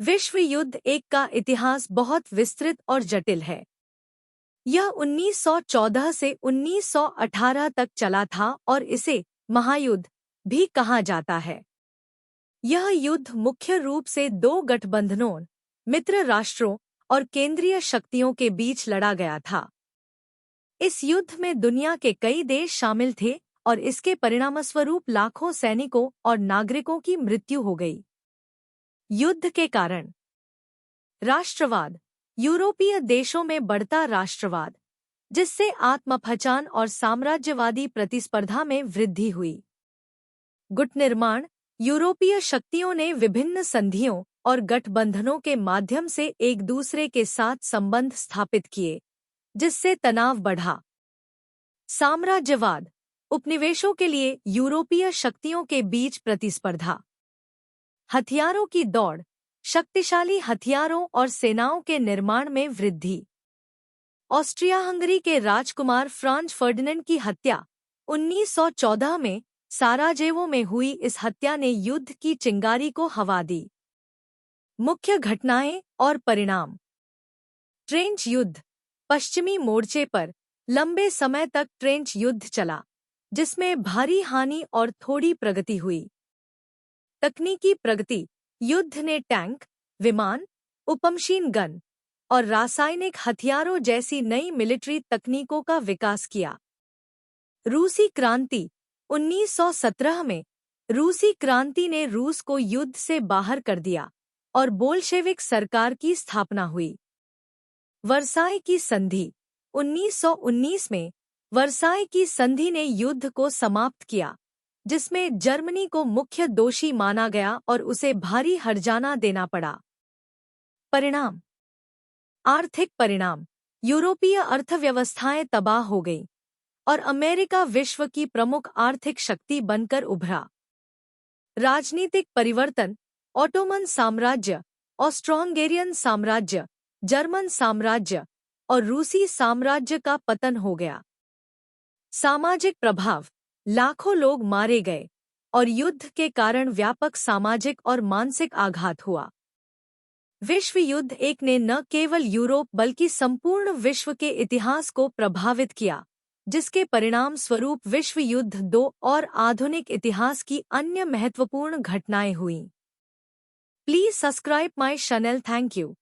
विश्व युद्ध एक का इतिहास बहुत विस्तृत और जटिल है। यह 1914 से 1918 तक चला था और इसे महायुद्ध भी कहा जाता है। यह युद्ध मुख्य रूप से दो गठबंधनों, मित्र राष्ट्रों और केंद्रीय शक्तियों के बीच लड़ा गया था। इस युद्ध में दुनिया के कई देश शामिल थे और इसके परिणामस्वरूप लाखों सैनिकों और नागरिकों की मृत्यु हो गई। युद्ध के कारण राष्ट्रवाद, यूरोपीय देशों में बढ़ता राष्ट्रवाद, जिससे आत्मपहचान और साम्राज्यवादी प्रतिस्पर्धा में वृद्धि हुई। गुट निर्माण, यूरोपीय शक्तियों ने विभिन्न संधियों और गठबंधनों के माध्यम से एक दूसरे के साथ संबंध स्थापित किए, जिससे तनाव बढ़ा। साम्राज्यवाद, उपनिवेशों के लिए यूरोपीय शक्तियों के बीच प्रतिस्पर्धा। हथियारों की दौड़, शक्तिशाली हथियारों और सेनाओं के निर्माण में वृद्धि। ऑस्ट्रिया हंगरी के राजकुमार फ्रांज फर्डिनेंड की हत्या 1914 में साराजेवो में हुई। इस हत्या ने युद्ध की चिंगारी को हवा दी। मुख्य घटनाएं और परिणाम। ट्रेंच युद्ध, पश्चिमी मोर्चे पर लंबे समय तक ट्रेंच युद्ध चला, जिसमें भारी हानि और थोड़ी प्रगति हुई। तकनीकी प्रगति, युद्ध ने टैंक, विमान, उपमशीन गन और रासायनिक हथियारों जैसी नई मिलिट्री तकनीकों का विकास किया। रूसी क्रांति, 1917 में रूसी क्रांति ने रूस को युद्ध से बाहर कर दिया और बोल्शेविक सरकार की स्थापना हुई। वर्साई की संधि, 1919 में वर्साई की संधि ने युद्ध को समाप्त किया, जिसमें जर्मनी को मुख्य दोषी माना गया और उसे भारी हर्जाना देना पड़ा। परिणाम। आर्थिक परिणाम, यूरोपीय अर्थव्यवस्थाएं तबाह हो गईं और अमेरिका विश्व की प्रमुख आर्थिक शक्ति बनकर उभरा। राजनीतिक परिवर्तन, ऑटोमन साम्राज्य, ऑस्ट्रो-हंगेरियन साम्राज्य, जर्मन साम्राज्य और रूसी साम्राज्य का पतन हो गया। सामाजिक प्रभाव, लाखों लोग मारे गए और युद्ध के कारण व्यापक सामाजिक और मानसिक आघात हुआ। विश्व युद्ध एक ने न केवल यूरोप बल्कि संपूर्ण विश्व के इतिहास को प्रभावित किया, जिसके परिणाम स्वरूप विश्व युद्ध 2 और आधुनिक इतिहास की अन्य महत्वपूर्ण घटनाएं हुईं। Please subscribe my channel. Thank you.